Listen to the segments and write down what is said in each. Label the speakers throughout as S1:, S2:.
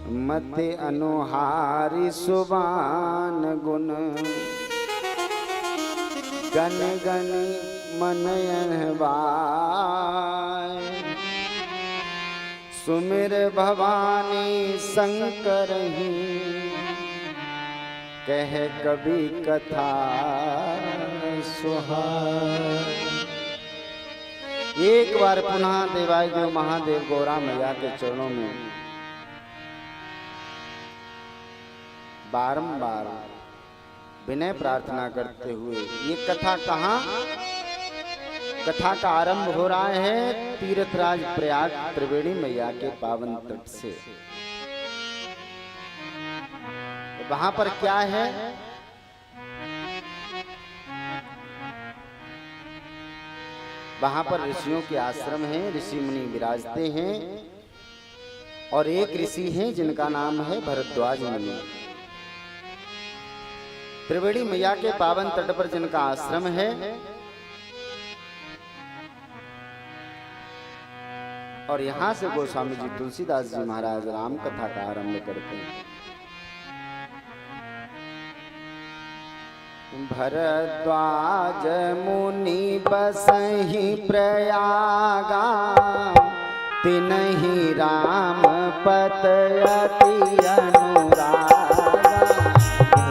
S1: मते अनुहारी सुबान गुण gun gun मन बाय सुमिर भवानी शंकर ही कह कभी कथा सुहाय। एक बार पुनः देवादिदेव महादेव गौरा मैया के चरणों में बारंबार विनय प्रार्थना करते हुए ये कथा कहाँ कथा का आरंभ हो रहा है तीर्थराज प्रयाग त्रिवेणी मैया के पावन तट से। वहां पर क्या है, वहां पर ऋषियों के आश्रम है, ऋषि मुनि विराजते हैं और एक ऋषि हैं जिनका नाम है भरद्वाज मुनि। त्रिवेणी मैया के पावन तट पर जिनका आश्रम है और यहां से गोस्वामी जी तुलसीदास जी महाराज राम कथा का आरंभ करते हैं। भरद्वाज मुनि बसहि प्रयागा तिन्हि राम पद अति अनुरागा।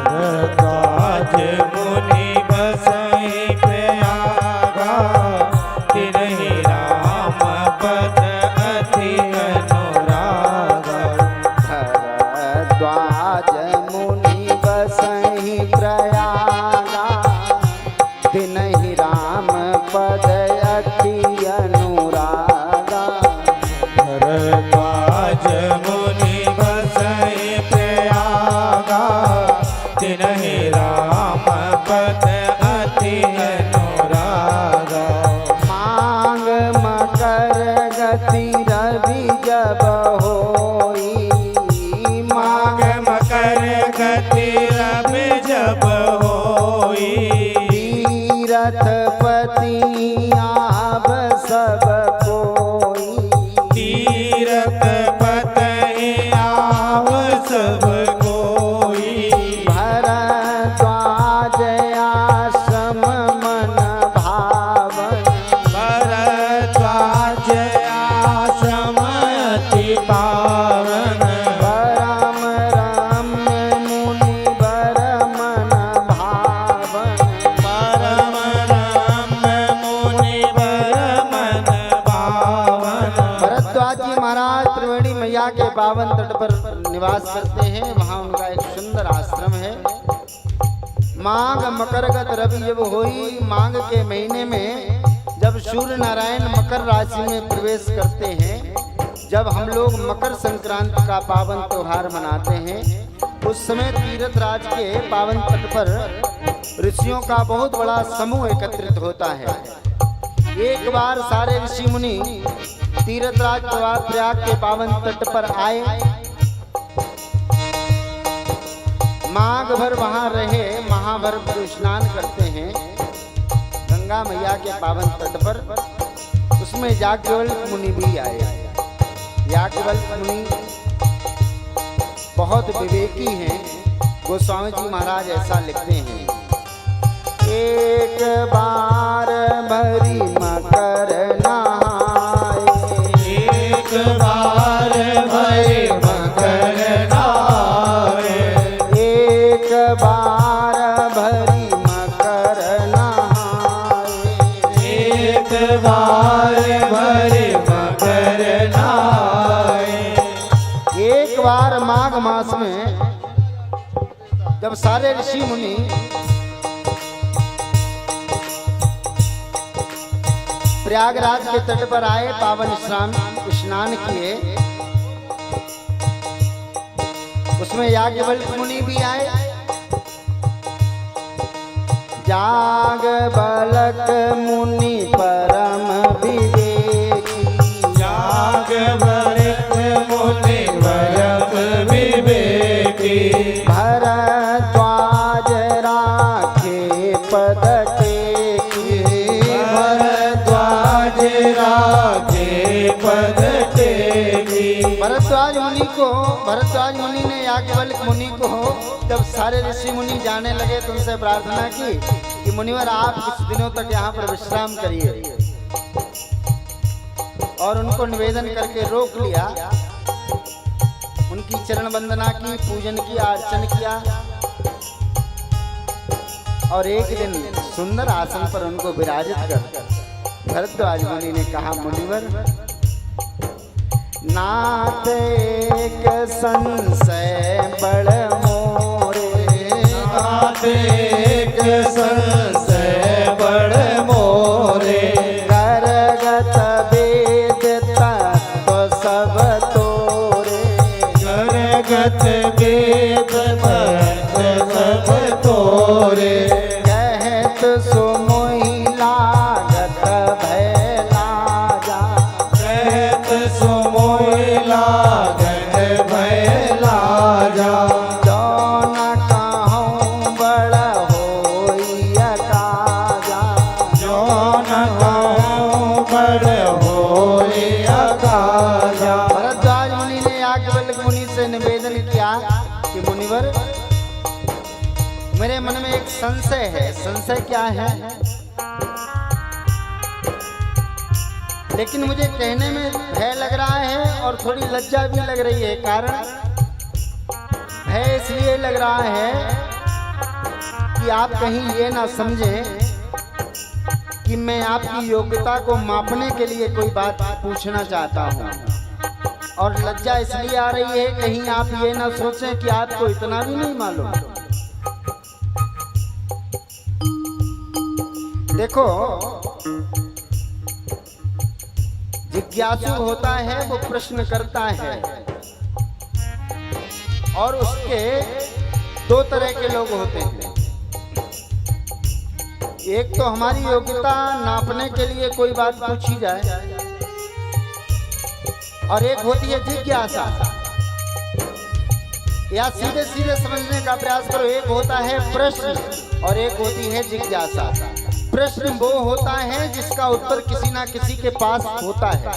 S2: भरद्वाज मुनि बसहि प्रयागा तिन्हि राम पद अति अनुरागा।
S1: भरद्वाज मुनि बसहि प्रयागा तिन्हि राम पद अति अनुरागा।
S2: भरद्वाज मुनि बसहि प्रयागा तिन्हि राम पद अति अनुरागा।
S1: मांग मकर गति रवि जब होई,
S2: मांग मकर गति रवि जब होई।
S1: तीर्थपति आव सब कोई,
S2: तीर्थपति आव सब कोई।
S1: भरद्वाज आश्रम मन भावन,
S2: भरद्वाज आश्रम अति पावन।
S1: परम रम्य मुनि वर मन भावन।
S2: परम रम्य मुनि वर मन पावन।
S1: भरद्वाज जी महाराज त्रिवेणी मैया के पावन तट पर निवास करते हैं। वहाँ उनका एक सुंदर आश्रम है। माघ मकरगत रवि जब होई, माघ के महीने में जब सूर्य नारायण मकर राशि में प्रवेश करते हैं, जब हम लोग मकर संक्रांति का पावन त्योहार मनाते हैं, उस समय तीर्थराज के पावन तट पर ऋषियों का बहुत बड़ा समूह एकत्रित होता है। एक बार सारे ऋषि मुनि तीर्थराज प्रयाग के पावन तट पर आए, माघ भर वहां रहे, महाभर स्नान करते हैं गंगा मैया के पावन तट पर। उसमें याज्ञवल्क्य मुनि भी आए। याज्ञवल्क्य मुनि बहुत विवेकी हैं। गोस्वामी जी महाराज ऐसा लिखते हैं, एक बार भरी मकर नहाए,
S2: एक बार भरी मकर नहाए।
S1: एक बार भरी मकर नहाए।
S2: एक बार भरी मकर नहाए।
S1: एक बार माघ मास में जब सारे ऋषि मुनि प्रयागराज के तट पर आए, पावन स्नान किए, उसमें याज्ञवल्क्य मुनि भी आए। याज्ञवल्क्य मुनि परम विवेकी,
S2: याज्ञवल्क्य मुनि परम विवेकी।
S1: भरद्वाज राखे पद टेकी,
S2: भरद्वाज राखे पद टेकी।
S1: भरद्वाज मुनि को भरद्वाज मुनि ने याज्ञवल्क्य मुनि को जब सारे ऋषि मुनि जाने लगे तो उनसे प्रार्थना की कि मुनिवर आप कुछ दिनों तक यहाँ पर विश्राम करिए, और उनको निवेदन करके रोक लिया। उनकी चरण वंदना की, पूजन किया, अर्चन किया, और एक दिन सुंदर आसन पर उनको विराजित कर भरद्वाज मुनि ने कहा, मुनिवर नाथ एक संशय बड़ मोरे,
S2: नाथ एक संशय बड़ मोरे,
S1: करगत वेद तत्व सब तोरे,
S2: करगत वेद तत्व सब तोरे,
S1: कहत सो मोहि लागत भय लाजा,
S2: कहत सो मोहि लागत भय लाजा,
S1: जो न कहूँ बड़ होई अकाजा,
S2: जो न कहूँ बड़ होई अकाजा।
S1: भरद्वाज मुनि ने याज्ञवल्क्य मुनि से निवेदन किया कि मुनिवर मेरे मन में एक संशय है। संशय क्या है? लेकिन मुझे कहने में भय लग रहा है और थोड़ी लज्जा भी लग रही है। कारण भय इसलिए लग रहा है कि आप कहीं ये ना समझें कि मैं आपकी योग्यता को मापने के लिए कोई बात पूछना चाहता हूँ, और लज्जा इसलिए आ रही है कहीं आप ये ना सोचें कि आपको इतना भी नहीं मालूम। देखो, जिज्ञासु होता है वो प्रश्न करता है, और उसके दो तरह के लोग होते हैं। एक तो हमारी योग्यता नापने के लिए कोई बात पूछी जाए, और एक होती है जिज्ञासा, या सीधे सीधे समझने का प्रयास करो। एक होता है प्रश्न और एक होती है जिज्ञासा। प्रश्न वो होता है जिसका उत्तर किसी ना किसी के पास होता है।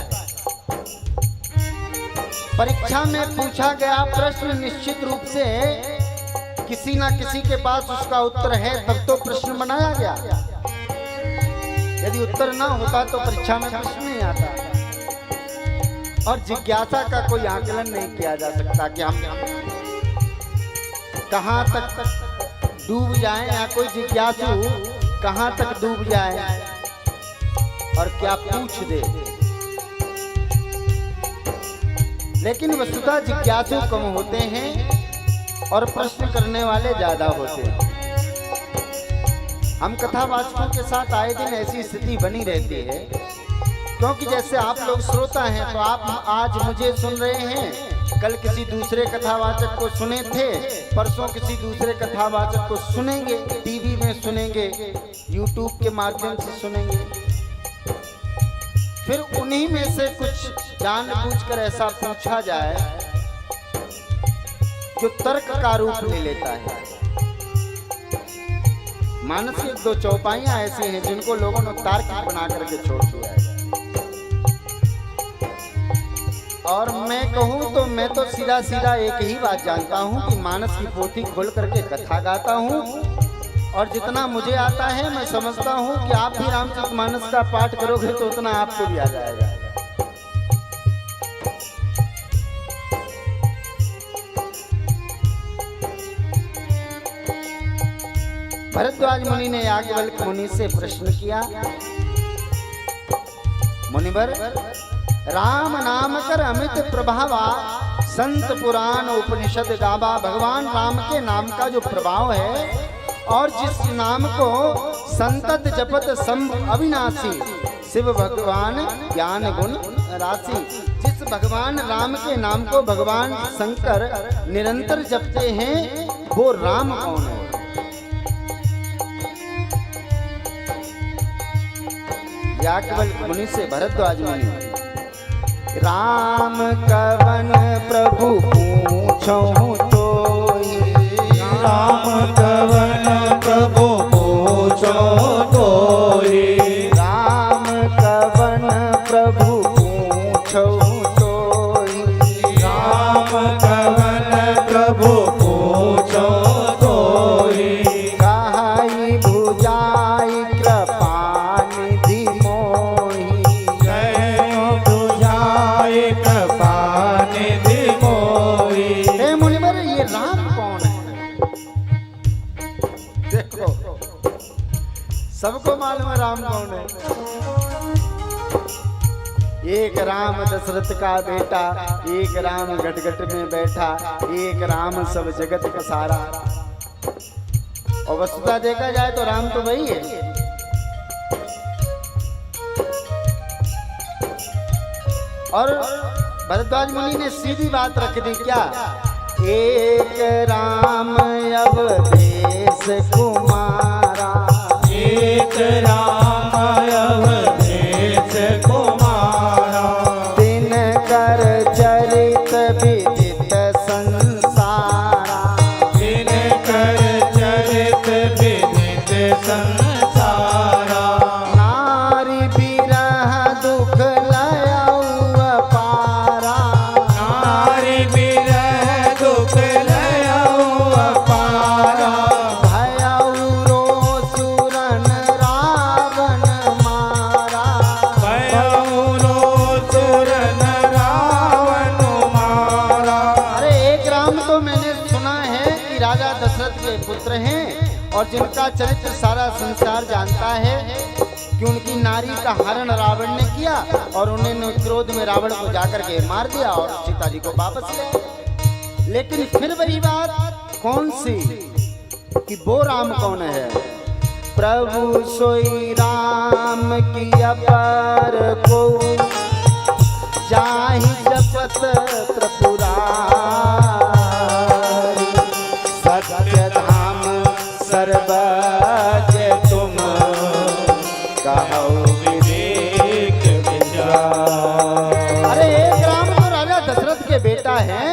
S1: परीक्षा में पूछा गया प्रश्न निश्चित रूप से किसी ना किसी के पास उसका उत्तर है, तब तो प्रश्न बनाया गया। यदि उत्तर ना होता तो परीक्षा में प्रश्न नहीं आता। और जिज्ञासा का कोई आकलन नहीं किया जा सकता कि हम कहाँ तक डूब जाएं, या कोई जिज्ञासु कहाँ तक डूब जाए और क्या पूछ दे। लेकिन वस्तुतः जिज्ञासु कम होते हैं और प्रश्न करने वाले ज्यादा होते हैं। हम कथावाचकों के साथ आए दिन ऐसी स्थिति बनी रहती है, क्योंकि जैसे आप लोग श्रोता हैं तो आप आज मुझे सुन रहे हैं, कल किसी दूसरे कथावाचक को सुने थे, परसों किसी दूसरे कथावाचक को सुनेंगे, टीवी में सुनेंगे, यूट्यूब के माध्यम से सुनेंगे। फिर उन्हीं में से कुछ जानबूझकर ऐसा पूछा जाए जो तर्क का रूप ले लेता है। मानसिक दो चौपाइयां ऐसी हैं जिनको लोगों ने तार्किक बना करके छोड़ दिया है। और मैं कहूँ तो मैं तो सीधा सीधा एक ही बात जानता हूँ कि मानस की पोथी खोल करके कथा गाता हूँ, और जितना मुझे आता है मैं समझता हूँ कि आप भी रामचरितमानस का पाठ करोगे तो उतना आपको भी आ जाएगा। भरद्वाज मुनि ने याज्ञवल्क्य मुनि से प्रश्न किया, मुनिवर राम नाम कर अमित प्रभावा, संत पुराण उपनिषद गावा। भगवान राम के नाम का जो प्रभाव है, और जिस नाम को संतत जपत सम अविनाशी, शिव भगवान ज्ञान गुण राशि। जिस भगवान राम के नाम को भगवान शंकर निरंतर जपते हैं, वो राम कौन है? याज्ञवल्क्य मुनि से भरद्वाज मुनि, राम कवन प्रभु पूछो तोहि,
S2: राम कवन प्रभु पूछो तोहि,
S1: राम कवन प्रभु पूछो तोहि,
S2: राम कवन
S1: सबको मालूम है राम कौन है। एक राम दशरथ का बेटा, एक राम गटगट में बैठा, एक राम सब जगत पसारा। और वस्तुतः देखा जाए तो राम तो वही है। और भरद्वाज मुनि ने सीधी बात रख दी क्या, एक राम अवधेश कुमारा,
S2: एक राम अवधेश कुमारा,
S1: दिन कर चरित विदित संसारा,
S2: दिन कर चरित विदित संसारा,
S1: नारी बिरह दुख लयऊ अपारा,
S2: नारी बिरह दुख लयऊ अपारा,
S1: भयऊ रोसुरन रावण मारा।
S2: भयऊ रोसुरन रावण मारा।
S1: अरे एक राम तो मैंने सुना है कि राजा दशरथ के पुत्र हैं और जिनका चरित्र सारा संसार जानता है कि उनकी नारी का हरण रावण ने किया और उन्होंने क्रोध में रावण को जाकर के मार दिया और सीता जी को वापस ले। लेकिन फिर वही बात कौन सी कि वो राम कौन है। प्रभु सोई राम की अपर को जाहि जपत त्रिपुरारी, सत्य धाम सर्वज्ञ तुम कहो
S2: विवेक विचार।
S1: अरे एक राम तो राजा दशरथ के बेटा है,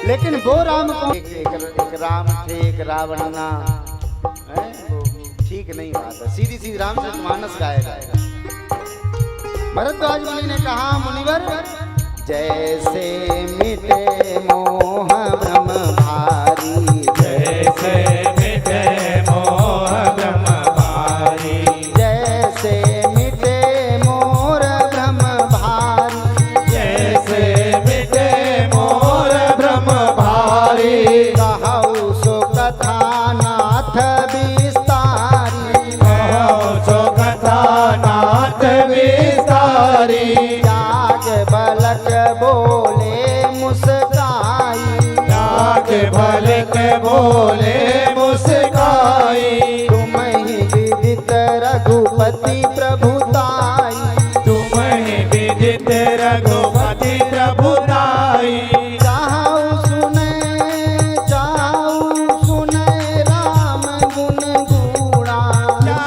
S1: लेकिन वो राम को एक राम थे एक रावण ना, हैं? वो ठीक नहीं बात है। सीधी सीधी रामचरितमानस गाया जाएगा। भरद्वाज मुनि ने कहा, मुनिवर जैसे मिटे मोह भ्रम भारी,
S2: जैसे मिटे मोह भ्रम भारी,
S1: जैसे मिटे मोर भ्रम भारी,
S2: जैसे मिटे मोर भ्रम भारी,
S1: कहु सो कथा नाथ विस्तारी,
S2: कहो सो कथा नाथ विस्तारी,
S1: त्याग बलक बोले मुस्काई,
S2: त्याग भलक बोले मुस्काई,
S1: तुम ही विदित रघुपति प्रभुताई,
S2: तुम ही विदित रघुपति प्रभुताई,
S1: चाहु सुने राम गुण गूढ़ा,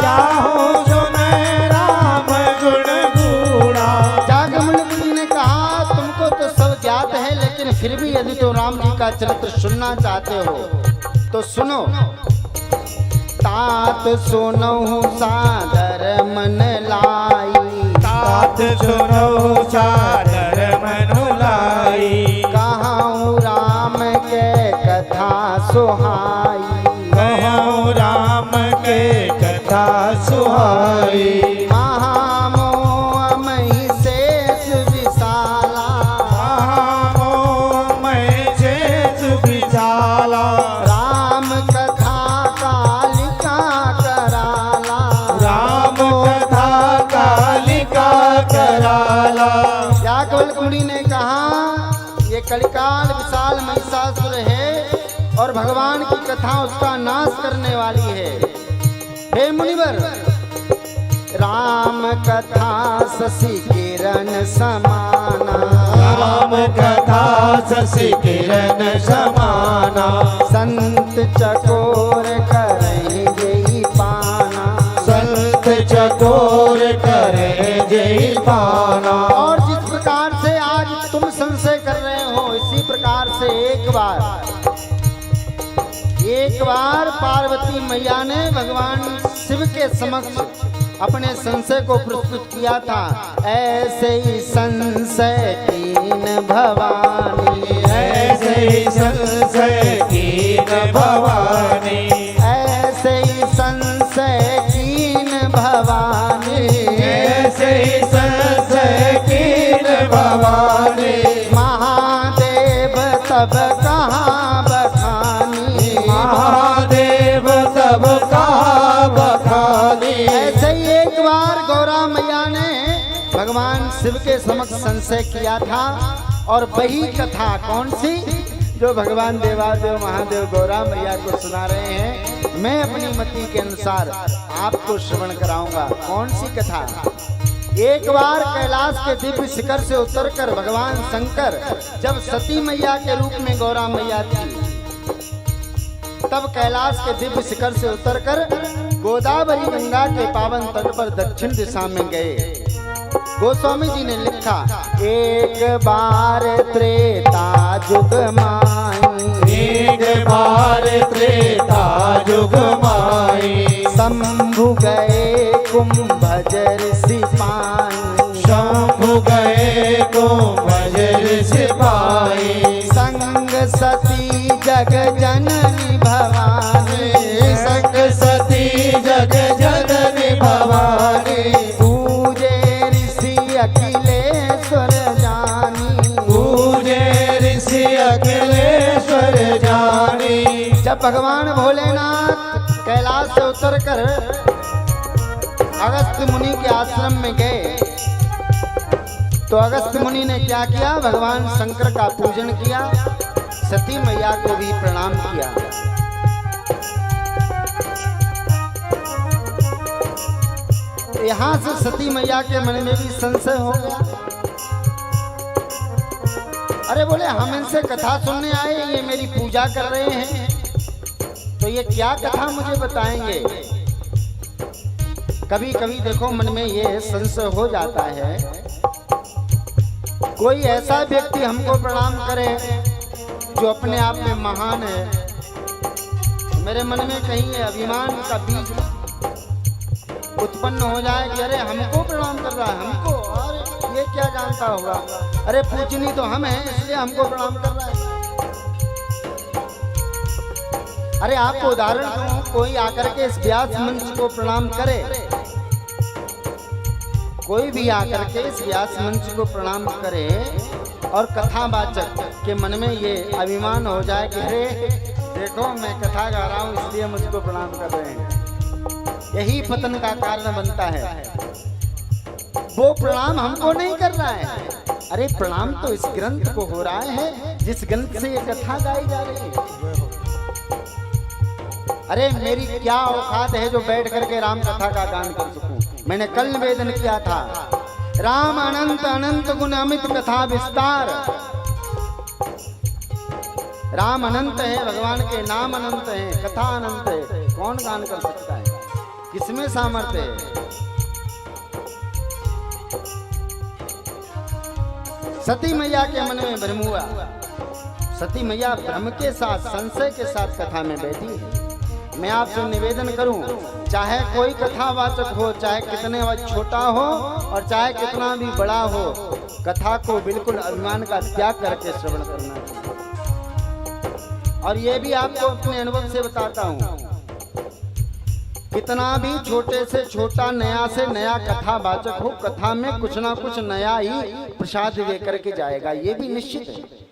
S2: चाहो सुने राम गुण गूढ़ा।
S1: जागमन मुनि ने कहा, तुमको तो सब ज्ञात है, लेकिन फिर भी यदि तो राम जी का चरित्र सुनना चाहते हो तो सुनो। तात सुनहु सादर मन लाई,
S2: तात सुनो सादर मनु लाई,
S1: कहूँ राम के कथा सुहाई,
S2: कहूँ राम के कथा सुहाई,
S1: महामोह मही शेष विशाला,
S2: महामोह मैं शेष विशाला,
S1: राम कथा कालिका कराला,
S2: राम कथा कालिका कराला।
S1: याज्ञवल्क्य मुनि ने कहा, ये कलिकाल विशाल महिषासुर है और भगवान की कथा उसका नाश करने वाली है। हे मुनिवर, राम कथा शशि किरण समाना,
S2: राम कथा शशि किरण समाना,
S1: संत चकोर करहि जेहि पाना,
S2: संत चकोर करे जय पाना।
S1: और जिस प्रकार से आज तुम संशय कर रहे हो, इसी प्रकार से एक बार पार्वती मैया ने भगवान शिव के समक्ष अपने संशय को प्रस्तुत किया था। ऐसे ही संशय कीन भवानी,
S2: ऐसे ही संशय कीन भवानी,
S1: ऐसे ही संशय कीन भवानी,
S2: ऐसे ही संशय कीन भवानी,
S1: महादेव तब कहाँ बखानी,
S2: महादेव तब कहाँ बखानी,
S1: ऐसे समक्ष संशय किया था, और वही कथा कौन सी जो भगवान देवादेव महादेव गौरा मैया को सुना रहे हैं, मैं अपनी मति के अनुसार आपको श्रवण कराऊंगा। कौन सी कथा? एक बार कैलाश के दिव्य शिखर से उतरकर भगवान शंकर जब सती मैया के रूप में गौरा मैया थी, तब कैलाश के दिव्य शिखर से उतरकर गोदावरी गंगा के पावन तट पर दक्षिण दिशा में गए। गोस्वामी जी ने लिखा, एक बार त्रेता युग माई,
S2: एक बार त्रेता युग माई,
S1: शंभु गए कुंभजर सिपाही,
S2: शंभु गए कुंभजर सिपाही,
S1: संग सती जग जननी भवानी,
S2: संग सती जग जननी भवानी,
S1: अखिलेश्वर जानी,
S2: पूजे ऋषि अखिलेश्वर जानी।
S1: जब भगवान भोलेनाथ कैलाश से उतरकर अगस्त्य मुनि के आश्रम में गए, तो अगस्त्य मुनि ने क्या किया? भगवान शंकर का पूजन किया, सती मैया को भी प्रणाम किया। यहाँ से सती मैया के मन में भी संशय हो गया। अरे बोले, हम इनसे कथा सुनने आए, ये मेरी पूजा कर रहे हैं, तो ये क्या कथा मुझे बताएंगे? कभी कभी देखो मन में ये संशय हो जाता है। कोई ऐसा व्यक्ति हमको प्रणाम करे जो अपने आप में महान है, मेरे मन में कहीं ये अभिमान का बीज उत्पन्न हो जाए कि अरे हमको प्रणाम कर रहा है, हमको, अरे ये क्या जानता होगा, अरे पूजनी तो हम हैं इसलिए हमको प्रणाम कर रहा है। अरे आपको उदाहरण दूं, कोई आकर के इस व्यास मंच को प्रणाम करे, कोई भी आकर के इस व्यास मंच को प्रणाम करे और कथावाचक के मन में ये अभिमान हो जाए कि अरे देखो मैं कथा गा रहा हूँ इसलिए मुझको प्रणाम कर रहे हैं, यही पतन का कारण बनता है। वो प्रणाम हमको नहीं कर रहा है, अरे प्रणाम तो इस ग्रंथ को हो रहा है जिस ग्रंथ से ये कथा गाई जा रही है। अरे मेरी क्या औकात है जो बैठ करके राम कथा का गान कर सकूं? मैंने कल निवेदन किया था, राम अनंत अनंत गुण अमित कथा विस्तार। राम अनंत है, भगवान के नाम अनंत है, कथा अनंत है, कौन गान कर सकता है? किसमें सामर्थ्य है? सती मैया के मन में भ्रम हुआ। सती मैया भ्रम के साथ, संशय के साथ कथा में बैठी है। मैं आपसे निवेदन करूं, चाहे कोई कथावाचक हो, चाहे कितने छोटा हो और चाहे कितना भी बड़ा हो, कथा को बिल्कुल अभिमान का त्याग करके श्रवण करना चाहिए। और ये भी आपको अपने अनुभव से बताता हूं, कितना भी छोटे से छोटा, नया से नया कथावाचक हो, कथा में कुछ ना कुछ नया ही प्रसाद देकर के जाएगा, ये भी निश्चित है।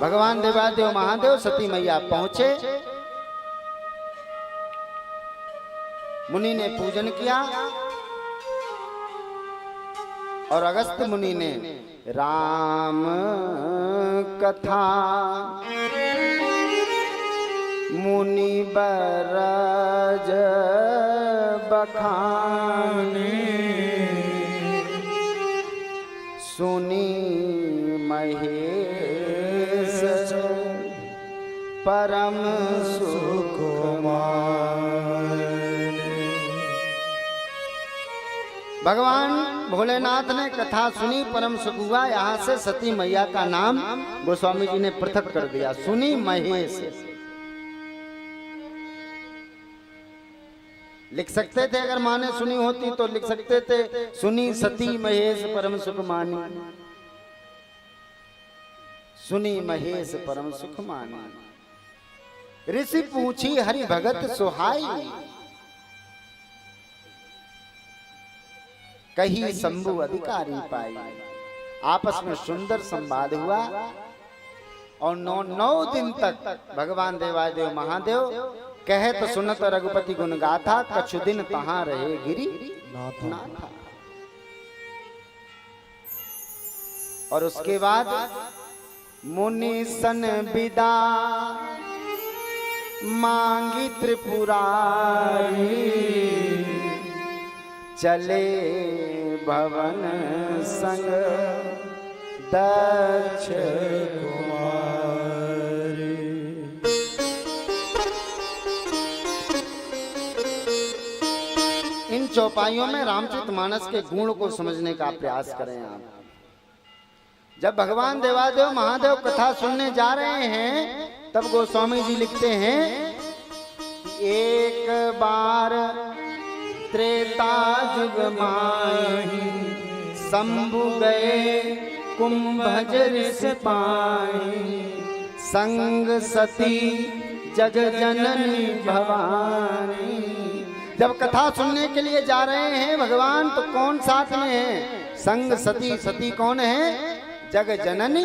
S1: भगवान देवादेव महादेव सती मैया पहुंचे, मुनि ने पूजन किया और अगस्त्य मुनि ने राम कथा मुनि बरज बखाने सुनी महेश परम भगवान भोलेनाथ ने कथा सुनी, परम सुख हुआ। यहाँ से सती मैया का नाम गोस्वामी जी ने पृथक कर दिया, सुनी महेश। लिख सकते थे, अगर माँ ने सुनी होती तो लिख सकते थे, सुनी सती महेश परम सुख मानी, सुनी महेश परम सुख मानी। ऋषि पूछी हरि भगत सुहाई, कही शंभु अधिकारी पाई। आपस में सुंदर संवाद हुआ और 9 दिन तक भगवान देवादेव महादेव कहत सुनत रघुपति गुण गाथा, कछु दिन तहां रहे गिरी नाथा। और उसके बाद मुनि सन विदा मांगी त्रिपुरारी, चले भवन संग दक्ष कुमारी। इन चौपाइयों में रामचरितमानस के गुण को समझने का प्रयास करें आप। जब भगवान देवादेव महादेव कथा सुनने जा रहे हैं तब गोस्वामी जी लिखते हैं एक बार त्रेता जुग माही, शंभु गए कुंभज ऋषि पाई, संग सती जग जननी भवानी। जब कथा सुनने के लिए जा रहे हैं भगवान तो कौन साथ में है? संग सती। सती कौन है? जग जननी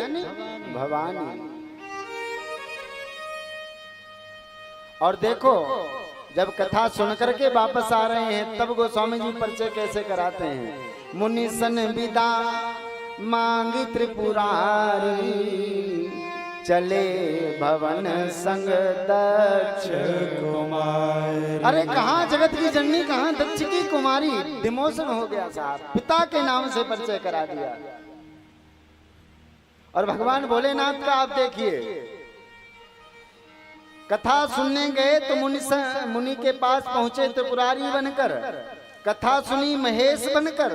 S1: भवानी। और देखो जब कथा सुन करके वापस आ रहे हैं तब गोस्वामी जी परिचय कैसे कराते हैं? मुनि सन विदा मांगी त्रिपुरारी, चले भवन संग दक्ष कुमारी। अरे कहाँ जगत की जननी, कहाँ दक्ष की कुमारी? डिमोशन हो गया साहब, पिता के नाम से परिचय करा दिया। और भगवान भोलेनाथ का आप देखिए, कथा सुनने गए तो मुनि के पास पहुंचे त्रिपुरारी बनकर, कथा सुनी महेश बनकर,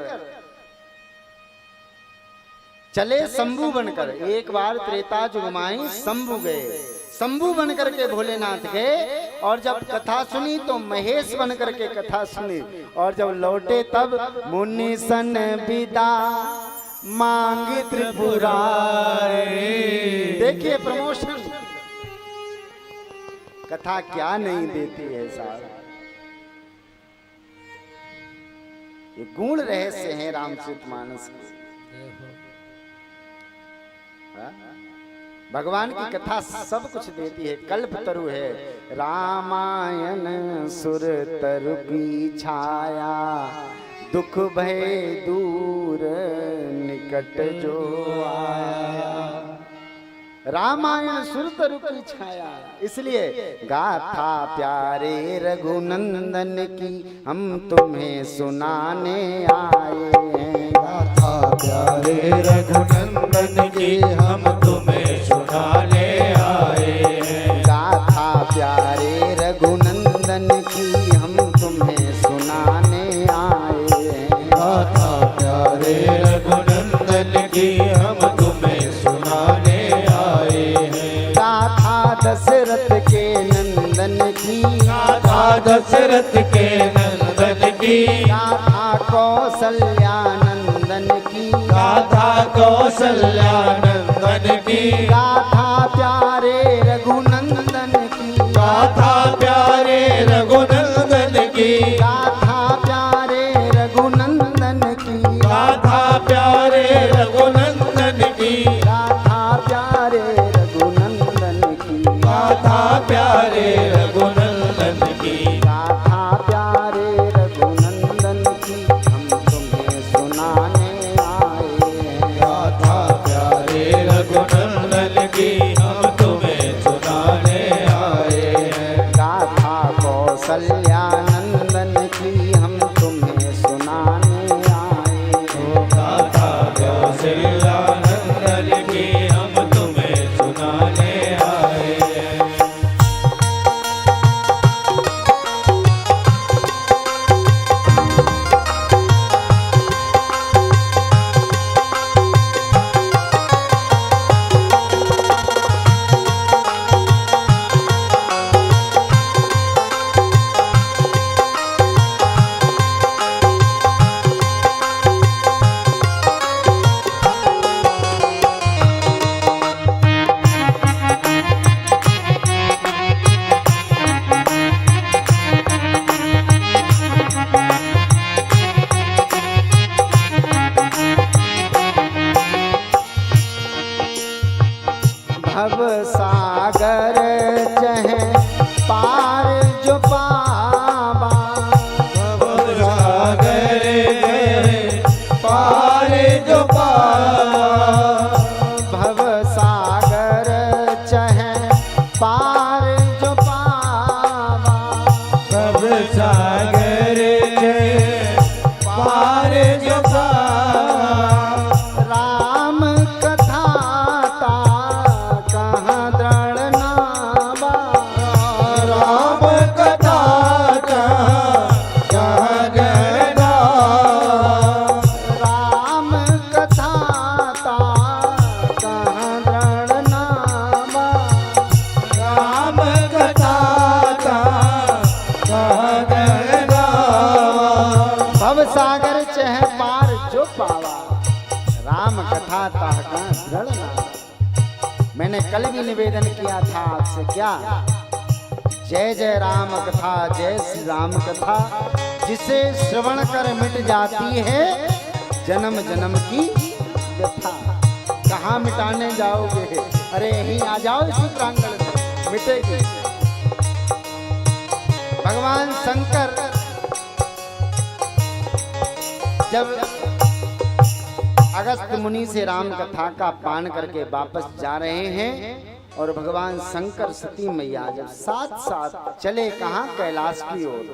S1: चले शंभु बनकर। एक बार त्रेता जुगमाई शंभु गए, शंभु बनकर के भोलेनाथ गए। और जब कथा सुनी तो महेश बनकर के कथा सुनी। और जब लौटे तब मुनि सन विदा मांगी त्रिपुरारी। देखिए प्रमोशन, कथा क्या नहीं देती है साहब। ये गुण रहस्य है रामचरितमानस के। भगवान की कथा सब कुछ देती है। कल्प तरु है रामायण, सुर तरु की छाया, दुख भय दूर निकट जो आया। रामायण सुर तरु की छाया, इसलिए गाथा प्यारे रघुनंदन की हम तुम्हें सुनाने आए हैं।
S2: गाथा प्यारे रघुनंदन की हम तुम्हें सुनाने आए हैं।
S1: गाथा प्यारे रघुनंदन की हम तुम्हें सुनाने आए हैं।
S2: गाथा प्यारे रघुनंदन की हम तुम्हें सुनाने आए हैं।
S1: गाथा दशरथ के नंदन की,
S2: गाथा दशरथ के नंदन की,
S1: गाथा कौशल्या नंदन की,
S2: गाथा कौशल्या नंदन की,
S1: गाथा प्यारे रघुनंदन की,
S2: गाथा प्यारे रघुनंदन की,
S1: गाथा प्यारे रघुनंदन की,
S2: गाथा प्यारे रघुनंदन की,
S1: गाथा प्यारे रघुनंदन की,
S2: गाथा प्यारे रघुनंदन की,
S1: गाथा प्यारे रघुनंदन की हम तुम्हें सुनाने आए हैं।
S2: गाथा प्यारे रघुनंदन की हम तुम्हें सुनाने आए हैं।
S1: गाथा कौशल्या नंदन की हम तुम्हें सुनाने आए हैं।
S2: गाथा कौशल्या नंदन की हम तुम्हें सुनाने आए हैं।
S1: भव सागर चहे पार जो पावा,
S2: भव सागर पार जो पावा,
S1: मैंने कल भी निवेदन किया था आपसे, क्या? जय जय राम कथा, जय श्री राम कथा, जिसे श्रवण कर मिट जाती है जन्म जन्म की व्यथा। कहाँ मिटाने जाओगे? अरे यहीं आ जाओ इसी प्रांगण में, मिटेगी। भगवान शंकर जब अगस्त मुनि से राम कथा का पान करके वापस जा रहे हैं और भगवान शंकर सती मैया जब साथ साथ चले कहाँ? कैलाश की ओर।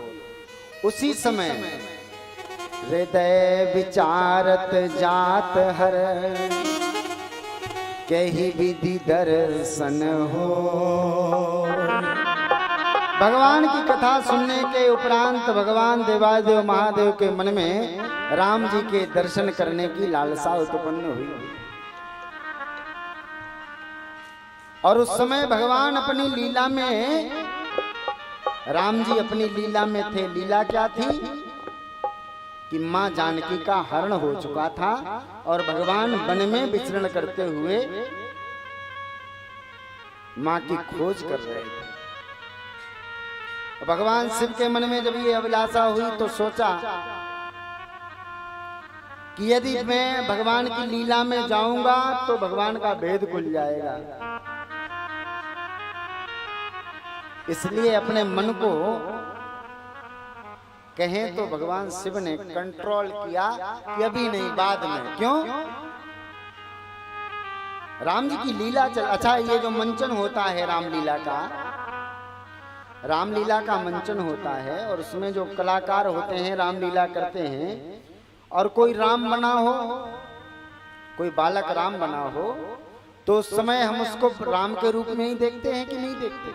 S1: उसी समय हृदय विचारत जात हर, कही विधि दर्शन हो। भगवान की कथा सुनने के उपरांत भगवान देवादेव महादेव के मन में राम जी के दर्शन करने की लालसा उत्पन्न हुई। और उस समय भगवान अपनी लीला में, राम जी अपनी लीला में थे। लीला क्या थी? कि मां जानकी का हरण हो चुका था और भगवान वन में विचरण करते हुए मां की खोज कर रहे थे। भगवान शिव के मन में जब ये अभिलाषा हुई तो सोचा कि यदि मैं भगवान की लीला में जाऊंगा तो भगवान का भेद खुल जाएगा। इसलिए अपने मन को कहें तो भगवान शिव ने कंट्रोल किया कि अभी नहीं, बाद में। क्यों? राम जी की लीला चल। अच्छा, ये जो मंचन होता है रामलीला का मंचन होता है और उसमें जो कलाकार होते हैं रामलीला करते हैं, और कोई राम बना हो, कोई बालक राम बना हो, तो उस समय हम उसको राम के रूप में ही देखते हैं कि नहीं देखते?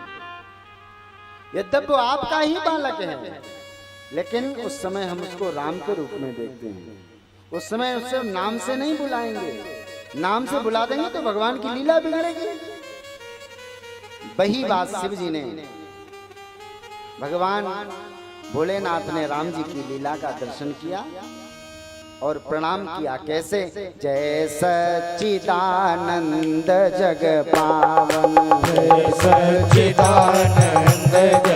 S1: यद्यपि वो आपका ही बालक है, लेकिन उस समय हम उसको राम के रूप में देखते हैं। उस समय उससे नाम से नहीं बुलाएंगे। नाम से बुला देंगे तो भगवान की लीला बिगड़ेगी। वही बात शिव जी ने, भगवान भोलेनाथ ने राम जी की लीला का दर्शन किया और प्रणाम किया। कैसे? जय सच्चिदानंद जग पावन,
S2: जय सच्चिदानंद जग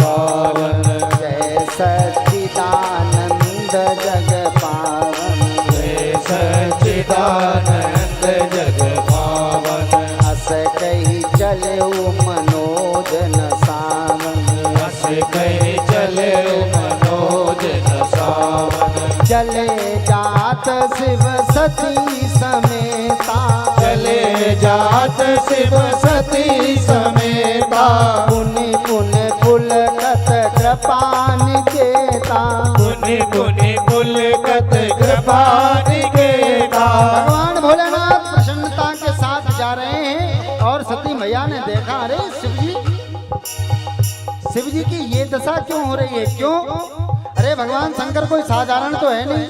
S2: पावन,
S1: जय सच्चिदानंद जग पावन,
S2: जय सच्चिदानंद जग पावन।
S1: अस कही चलो मनोज न सावन,
S2: अस कही चले मनोज न सावन।
S1: चले जात शिव सती समेता,
S2: चले जात शिव सती समेता।
S1: पुनि पुनि पुलकत कृपा निकेता,
S2: पुनि पुनि पुलकत कृपा निकेता।
S1: भगवान भोलेनाथ प्रसन्नता के साथ जा रहे हैं और सती मैया ने देखा, अरे शिव जी की ये दशा क्यों हो रही है? क्यों? अरे भगवान शंकर कोई साधारण तो है नहीं।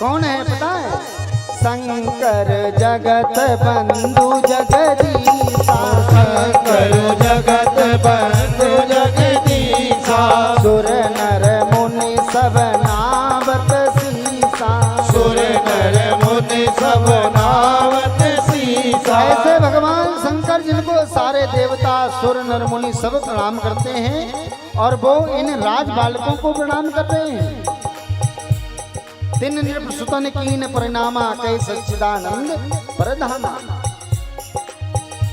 S1: कौन है पता है? शंकर जगत बंधु जगदीशा,
S2: शंकर जगत बंधु जगदीशा।
S1: सुर नर मुनि सब नावत सीसा,
S2: सुर नर मुनि सब नावत सीसा।
S1: ऐसे भगवान शंकर जिनको सारे देवता सुर नर मुनि सब प्रणाम करते हैं और वो इन राज बालकों को प्रणाम कर रहे हैं। तिन नृप सुतन कीन परिणामा कै सच्चिदानंद परधामा।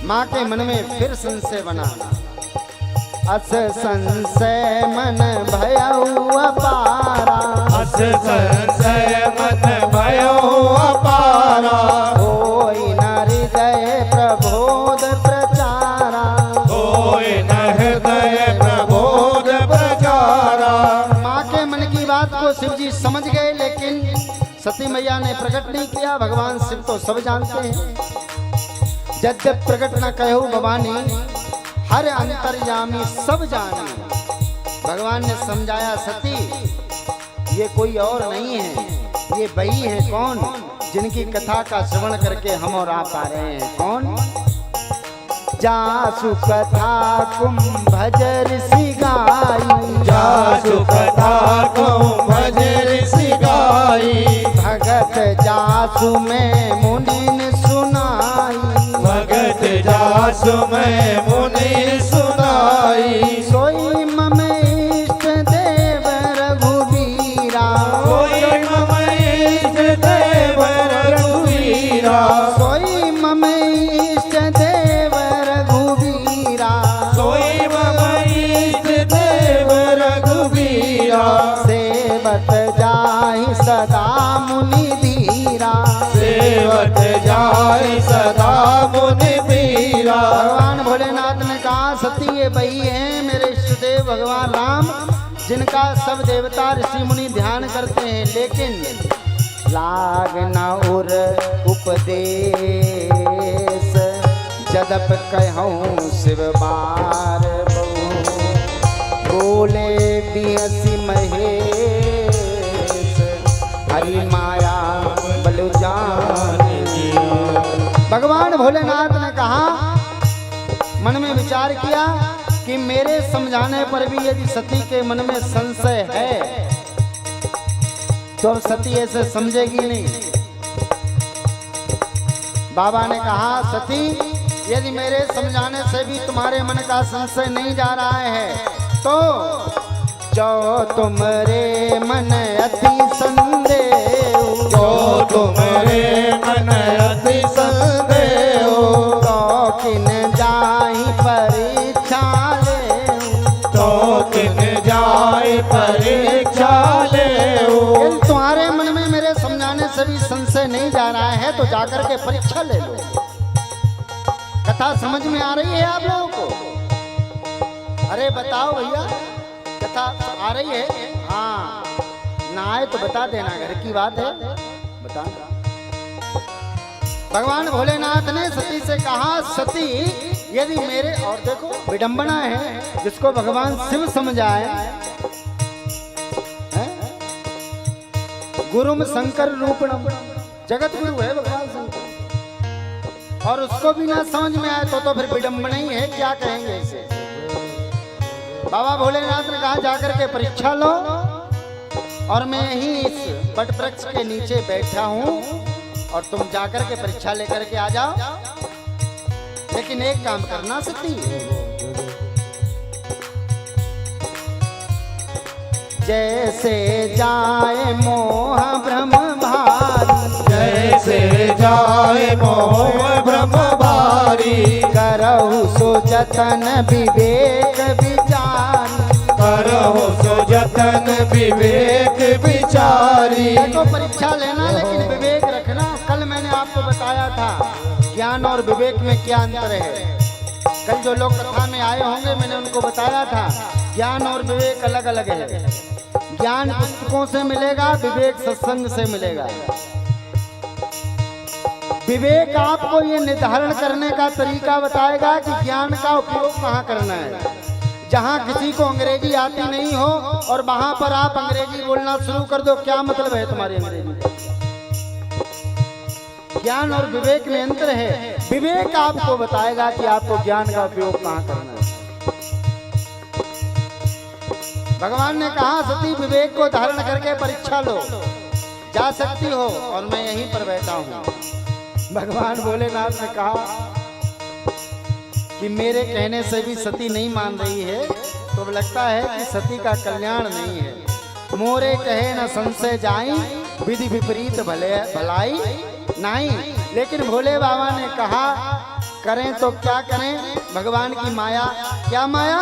S1: माँ के मन में फिर संशय बना। अस संशय मन भयउ अपारा,
S2: अस संशय मन भयउ अपारा।
S1: होई न हृदय प्रबोध प्रचारा,
S2: होय न हृदय प्रबोध प्रचारा।
S1: माँ के मन की बात को शिव जी समझ गए, लेकिन सती मैया ने प्रकट नहीं किया। भगवान शिव तो सब जानते हैं। यद्यप प्रकट न कहो भवानी, हर अंतर्यामी सब जानी। भगवान ने समझाया, सती ये कोई और नहीं है, ये वही है। कौन? जिनकी कथा का श्रवण करके हम और आप आ रहे हैं। कौन? जासु कथा कुंभज ऋषि गाई,
S2: जासु कथा कुंभज ऋषि गाई।
S1: भगत जासु में मुनि सुनाई,
S2: सुमय मुनि सुनाई।
S1: सोई मम इष्ट देव रघुवीरा,
S2: सोई मम इष्ट देव रघुवीरा,
S1: सोई मम इष्ट देव रघुवीरा,
S2: सोई मम इष्ट देव रघुवीरा,
S1: सेवत जाहि सदा मुनि धीरा,
S2: सेवत जाय सदा मुनि धीरा।
S1: भगवान भोलेनाथ ने कहा सती ये वही है मेरे इष्ट देव भगवान राम, जिनका सब देवता ऋषि मुनि ध्यान करते हैं, लेकिन लाग न उर उपदेश, जदप कहूँ शिव बार बहु, बोले बिहसी महेश, हरि माया बलु जान। भगवान भोलेनाथ ने कहा, मन में विचार किया कि मेरे समझाने पर भी यदि सती के मन में संशय है तो अब सती ऐसे समझेगी नहीं। बाबा ने कहा सती यदि मेरे समझाने से भी तुम्हारे मन का संशय नहीं जा रहा है तो जो तुम्हारे मन अति संदेह,
S2: जो तुम्हारे मन अति संदेह,
S1: तो किन जाहि परीक्षा ले,
S2: तो किन जाय परीक्षा ले।
S1: यदि तुम्हारे मन में मेरे समझाने से भी संशय नहीं जा रहा है तो जाकर के परीक्षा ले लो। कथा समझ में आ रही है आप लोगों को? अरे बताओ भैया, कथा आ रही है? हाँ, ना आए तो बता देना, घर की बात है, बताना। भगवान भोलेनाथ ने सती से कहा सती यदि मेरे, और देखो विडंबना है, जिसको भगवान शिव समझाए, गुरुम शंकर रूपणम, जगत गुरु है भगवान शंकर, और उसको भी ना समझ में आए तो फिर विडंबना ही है, क्या कहेंगे इसे। बाबा भोलेनाथ ने कहा जाकर के परीक्षा लो, और मैं यही इस वट वृक्ष के नीचे बैठा हूं और तुम जाकर के परीक्षा लेकर के आ जाओ, लेकिन एक काम करना सती, जैसे जाए मोह भ्रम भारी,
S2: जैसे जाए मोह भ्रम भारी,
S1: करहु सो जतन विवेक विचारी,
S2: करहु सो जतन विवेक विचारी।
S1: देखो परीक्षा लेना लेकिन विवेक रखना। कल मैंने आपको बताया था ज्ञान और विवेक में क्या अंतर है। कल जो लोग कथा में आए होंगे मैंने उनको बताया था ज्ञान और विवेक अलग अलग है। ज्ञान पुस्तकों से मिलेगा, विवेक सत्संग से मिलेगा। विवेक आपको ये निर्धारण करने का तरीका बताएगा कि ज्ञान का उपयोग कहाँ करना है। जहाँ किसी को अंग्रेजी आती नहीं हो और वहां पर आप अंग्रेजी बोलना शुरू कर दो, क्या मतलब है तुम्हारी अंग्रेजी? ज्ञान और विवेक में अंतर है। विवेक आपको बताएगा कि आपको ज्ञान का उपयोग कहाँ करना है। भगवान ने कहा सती विवेक को धारण करके परीक्षा लो, जा सकती हो, और मैं यहीं पर बैठा हूँ। भगवान भोलेनाथ ने कहा कि मेरे कहने से भी सती नहीं मान रही है, तो अब लगता है कि सती का कल्याण नहीं है। मोरे कहे न संशय जाई, विधि विपरीत भले भलाई नहीं। लेकिन भोले बाबा ने कहा करें तो क्या करें, भगवान की माया। क्या माया?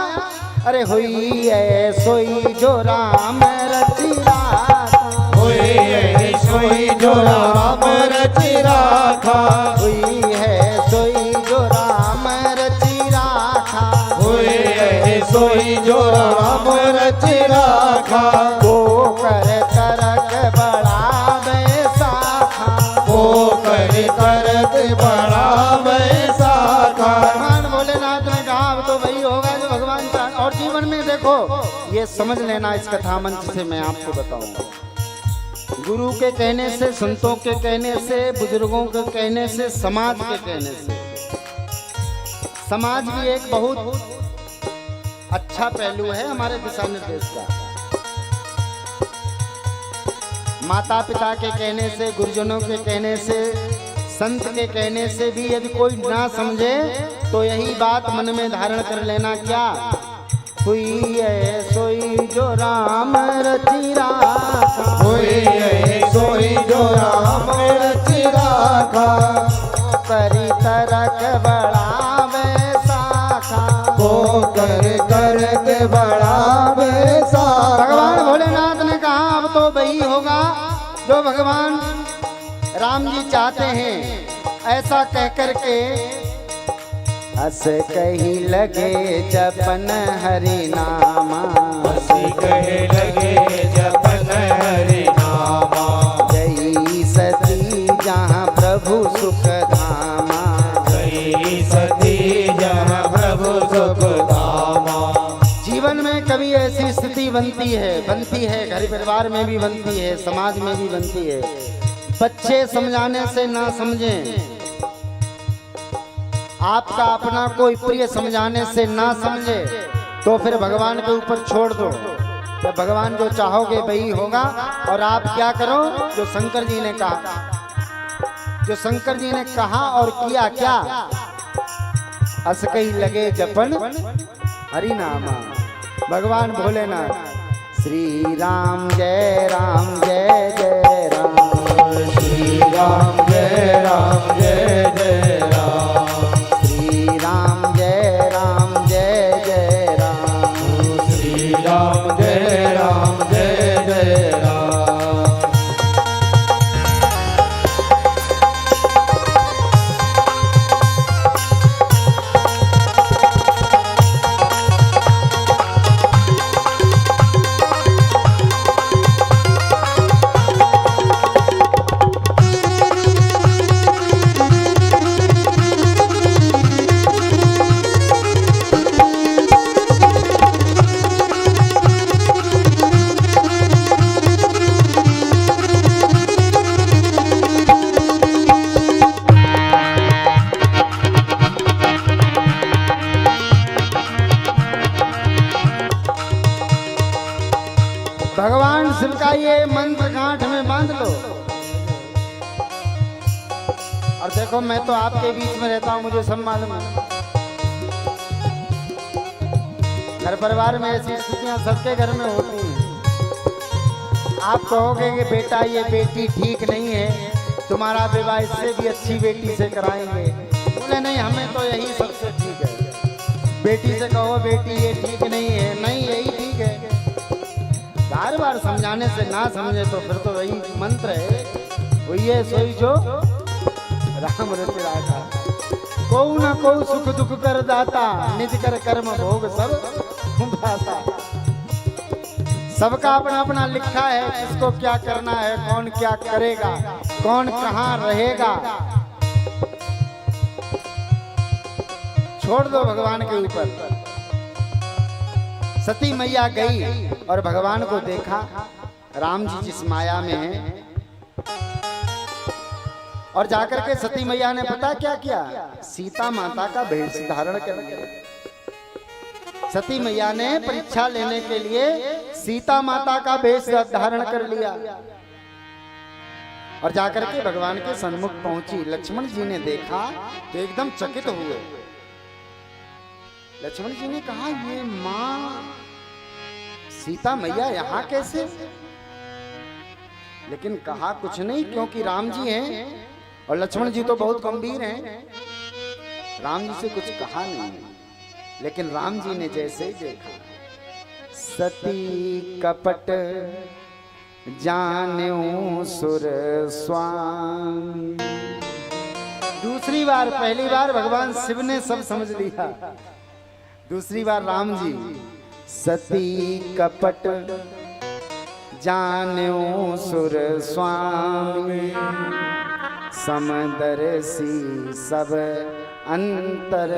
S1: अरे हुई है सोई जो राम रचि राखा,
S2: हुई है सोई जो राम रचि राखा,
S1: हुई है सोई जो राम रचि राखा,
S2: हुई है सोई जो राम रचि राखा।
S1: को कर करक बड़ा बैसाखा,
S2: को कर करक बड़ा बैसाखा।
S1: भगवान भोलेनाथ ने कहा अब तो वही होगा जो भगवान का। और जीवन में देखो ये समझ लेना, इस कथा मंच से मैं आपको बताऊंगा, गुरु के कहने से, संतों के कहने से, बुजुर्गों के कहने से, समाज के कहने से, समाज भी एक बहुत अच्छा पहलू है हमारे दिशा निर्देश का। माता पिता के कहने से, गुरुजनों के कहने से, संत के कहने से भी यदि कोई ना समझे तो यही बात मन में धारण कर लेना, क्या हुई है सोई जो राम रचि राखा,
S2: हुई है सोई जो राम रचि राखा,
S1: करी तरक बढ़ावे शाखा,
S2: को कर के बढ़ावे शाखा।
S1: भगवान भोलेनाथ ने कहा अब तो वही होगा जो भगवान राम जी चाहते हैं। ऐसा कह करके हस कही लगे जपन हरि नामा,
S2: हसी कहे लगे जपन हरि नामा,
S1: जई सती जहाँ प्रभु सुख धामा,
S2: गई सती जहाँ प्रभु सुख धामा।
S1: जीवन में कभी ऐसी स्थिति बनती है, घर परिवार में भी बनती है, समाज में भी बनती है। बच्चे समझाने से ना समझें, आपका अपना कोई प्रिय समझाने से ना समझे तो फिर भगवान के ऊपर छोड़ दो, तो भगवान जो चाहोगे वही होगा। और आप क्या करो जो शंकर जी ने कहा, जो शंकर जी ने कहा और किया क्या, अस कही लगे जपन हरि नामा। भगवान भोलेनाथ श्री राम जय राम जय जय राम,
S2: श्री राम जय राम जय जय राम,
S1: श्री राम जय राम जय जय राम,
S2: श्री राम जय राम जय जय राम।
S1: भगवान शिव का ये मंत्र गांठ में बांध लो। और देखो मैं तो आपके बीच में रहता हूं, मुझे सब मालूम है। घर परिवार में ऐसी स्थितियां सबके घर में होती हैं। आप कहोगे कि बेटा ये बेटी ठीक नहीं है, तुम्हारा विवाह इससे भी अच्छी बेटी से कराएंगे। बोले नहीं, हमें तो यही सबसे ठीक है। बेटी से कहो बेटी ये ठीक नहीं है, नहीं यही ठीक है। बार बार समझाने से ना समझे तो फिर तो वही मंत्र है, वही है सोई जो राम रचि राखा। को न को सुख दुख कर दाता, निज कर कर्म भोग सब भ्राता। सबका अपना अपना लिखा है, किसको क्या करना है, कौन क्या करेगा, कौन कहाँ रहेगा, छोड़ दो भगवान के ऊपर। सती मैया गई और भगवान को देखा, राम जी जिस माया में हैं। और जाकर के सती मैया ने पता क्या किया, सीता माता का वेश धारण कर लिया। सती मैया ने परीक्षा लेने के लिए सीता माता का वेश धारण कर लिया और जाकर के भगवान के सन्मुख पहुंची। लक्ष्मण जी ने देखा तो एकदम चकित हुए। लक्ष्मण जी ने कहा ये मां सीता मैया यहाँ कैसे? लेकिन कहा कुछ नहीं, क्योंकि राम जी हैं और लक्ष्मण जी तो बहुत गंभीर हैं। राम जी से कुछ कहा नहीं, लेकिन राम जी ने जैसे ही देखा, सती कपट जान्यो सुर स्वामी। दूसरी बार, पहली बार भगवान शिव ने सब समझ लिया, दूसरी बार राम जी सती कपट जान्यो सुर स्वामी, समदर्शी सब अंतर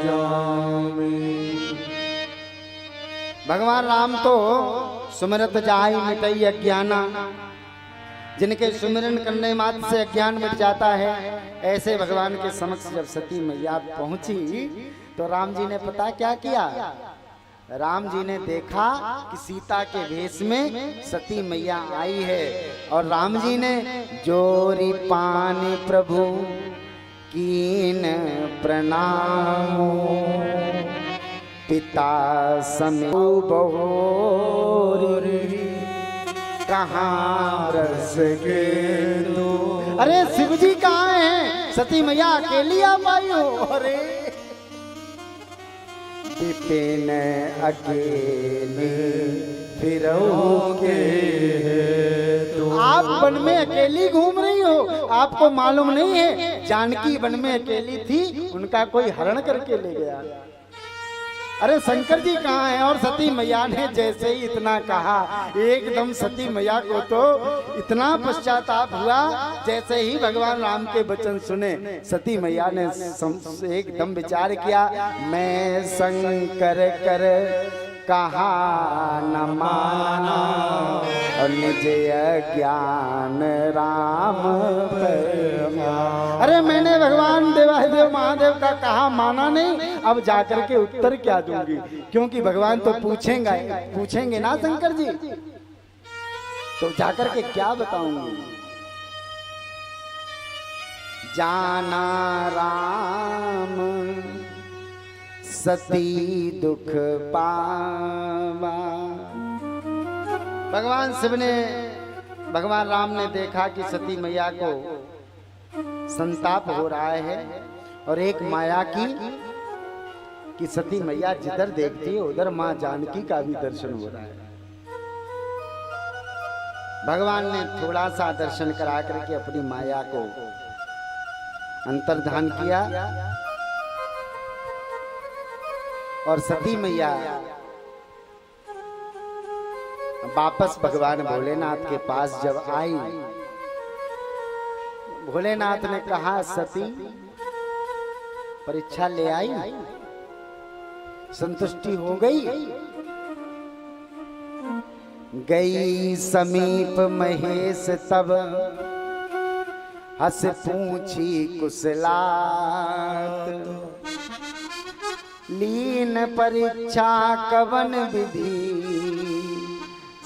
S1: जामी। भगवान राम तो सुमिरत जाय मिटई अज्ञाना, जिनके सुमिरन करने मात्र से अज्ञान मिट जाता है, ऐसे भगवान के समक्ष जब सती मैया पहुंची तो राम जी ने पता क्या किया, राम जी ने देखा कि सीता के वेश में सती मैया आई है और राम जी ने जोरी पानी प्रभु कीन प्रणाम पिता समेत बहोरी कहाँ रस के दो। अरे शिव जी कहाँ हैं? सती मैया अकेली आ पाई हो? अरे विपिन अकेले फिरोगे तो आप वन में अकेली घूम रही हो, आपको मालूम नहीं है जानकी वन में अकेली थी, उनका कोई हरण करके ले गया। अरे शंकर जी कहाँ हैं? और सती मैया ने जैसे ही इतना कहा एकदम सती मैया को तो इतना पश्चाताप हुआ, जैसे ही भगवान राम के वचन सुने सती मैया ने एकदम विचार किया, मैं शंकर कर कहा न माना और निज ज्ञान राम पर। अरे मैंने भगवान देवादेव महादेव का कहा माना नहीं, अब जाकर के उत्तर क्या दूंगी, क्योंकि भगवान तो पूछेंगे ना शंकर जी, तो जाकर के क्या बताऊंगी। जाना राम सती दुख पावा। भगवान शिव ने भगवान राम ने देखा कि सती मैया को संताप हो रहा है और एक माया की कि सती मैया जिधर देखती है उधर मां जानकी का भी दर्शन हो रहा है। भगवान ने थोड़ा सा दर्शन करा करके अपनी माया को अंतर्धान किया और सती मैया वापस भगवान भोलेनाथ के पास जब आई, भोलेनाथ ने कहा सती परीक्षा ले आई, संतुष्टि हो गई? गई समीप महेश तब हंस पूछी कुशलात, लीन परीक्षा कवन विधि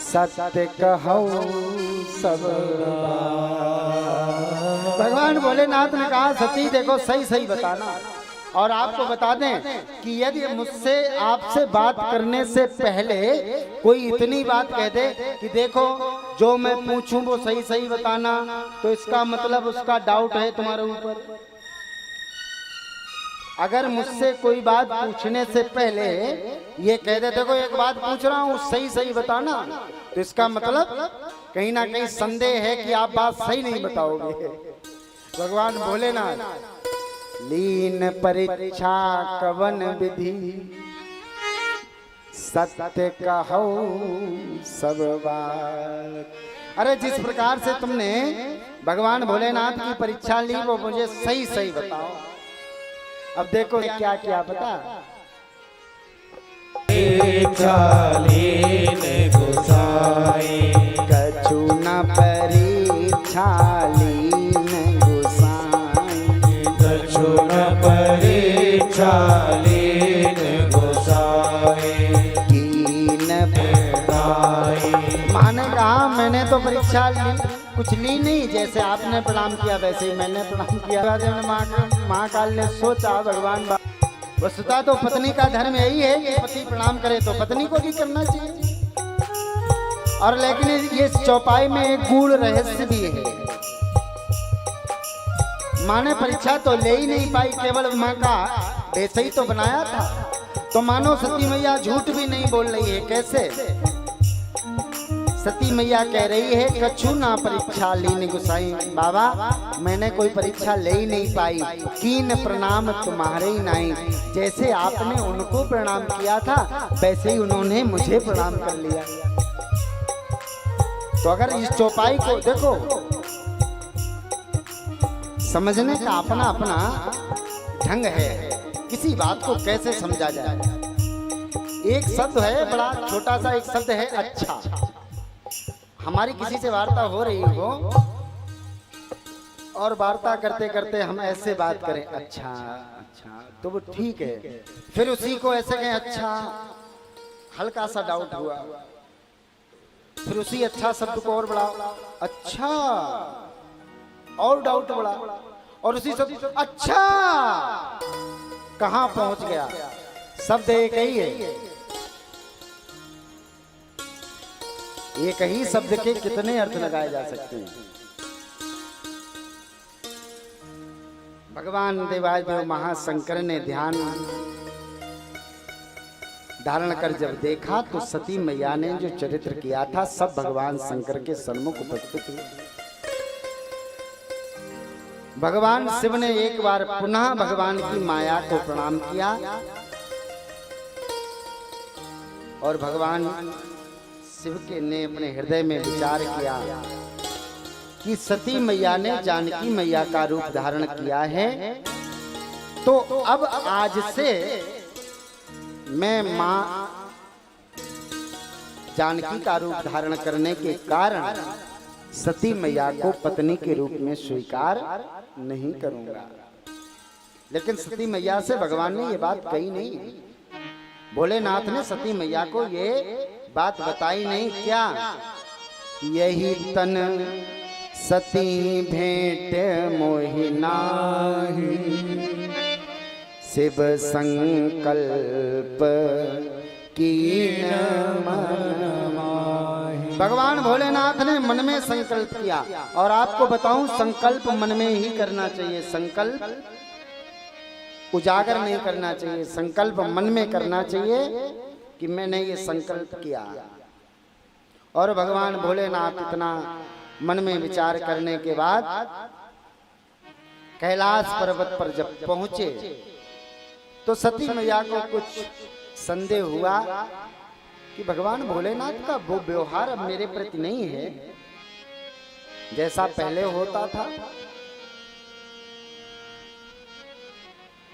S1: सत्य कहो सब। भगवान भोलेनाथ ने कहा सती देखो सही सही बताना, और आपको बता दें कि यदि मुझसे आपसे बात करने से पहले कोई इतनी बात कह दे कि देखो जो मैं पूछूं वो सही सही बताना, तो इसका मतलब उसका डाउट है तुम्हारे ऊपर। अगर मुझसे कोई बात पूछने से पहले ये कह दे देखो एक बात पूछ रहा हूँ सही सही बताना, तो इसका मतलब कहीं ना कहीं संदेह है कि आप बात सही नहीं बताओगे। भगवान भोलेनाथ लीन परीक्षा कवन विधि सत्य कहो सब बात। अरे जिस प्रकार से तुमने भगवान भोलेनाथ की परीक्षा ली वो मुझे सही सही बताओ। अब देखो क्या क्या पता, कछु न परीक्षा लीन गोसाई,
S2: कछु न परीक्षा लीन गोसाई,
S1: कीन प्रणाई। माने कहा मैंने तो परीक्षा कुछ ली नहीं, जैसे आपने प्रणाम किया वैसे ही मैंने प्रणाम किया। महाकाल ने सोचा भगवान वस्तुतः तो पत्नी का धर्म यही है कि पति प्रणाम करे तो पत्नी को भी करना चाहिए, और लेकिन ये चौपाई में एक गूढ़ रहस्य भी है। माँ ने परीक्षा तो ले ही नहीं पाई, केवल माँ का वैसे ही तो बनाया था, तो मानो सती मैया झूठ भी नहीं बोल रही है। कैसे? सती मैया कह रही है कछु ना परीक्षा लीन गुसाई, बाबा मैंने कोई परीक्षा ले ही नहीं पाई, कीन प्रणाम तुम्हारे ही नहीं। जैसे आपने उनको प्रणाम किया था वैसे ही उन्होंने मुझे प्रणाम कर लिया। तो अगर इस चौपाई को देखो, समझने का अपना अपना ढंग है, किसी बात को कैसे समझा जाए। एक शब्द है बड़ा छोटा सा, एक शब्द है अच्छा। हमारी किसी से वार्ता हो रही हो और वार्ता करते करते हम ऐसे बात करें अच्छा अच्छा, तो वो ठीक है, फिर उसी को ऐसे कहें अच्छा, हल्का सा डाउट हुआ। फिर उसी अच्छा शब्द को और बढ़ा, अच्छा, और डाउट बढ़ा, और उसी शब्द अच्छा, कहां पहुंच गया? शब्द एक ही है। एक ही शब्द के कितने अर्थ लगाए जा सकते हैं? भगवान देवादिदेव महाशंकर ने ध्यान धारण कर जब देखा तो सती मैया ने जो चरित्र किया था सब भगवान शंकर के सन्मुख उपस्थित हुए। भगवान शिव ने एक बार पुनः भगवान की माया को प्रणाम किया और भगवान शिव के ने अपने हृदय में विचार किया कि सती मैया ने जानकी मैया का रूप धारण किया है, तो अब आज से मैं मां जानकी का रूप धारण करने के कारण सती मैया को पत्नी के रूप में स्वीकार नहीं करूंगा। लेकिन सती मैया से भगवान ने ये बात कही नहीं। भोलेनाथ ने सती मैया को ये बात बताई नहीं। क्या? यही तन सती भेंट मोहिनाही, शिव संकल्प कीन मन माही। भगवान भोलेनाथ ने मन में संकल्प किया। और आपको बताऊं, संकल्प मन में ही करना चाहिए, संकल्प उजागर नहीं करना चाहिए। संकल्प मन में करना चाहिए कि मैंने ये संकल्प किया। और भगवान भोलेनाथ इतना मन में विचार करने के बाद कैलाश पर्वत पर जब पहुंचे तो सती मैया को कुछ संदेह हुआ कि भगवान भोलेनाथ का वो व्यवहार अब मेरे प्रति नहीं है जैसा पहले होता था।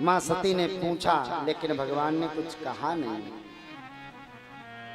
S1: मां सती ने पूछा, लेकिन भगवान ने कुछ कहा नहीं।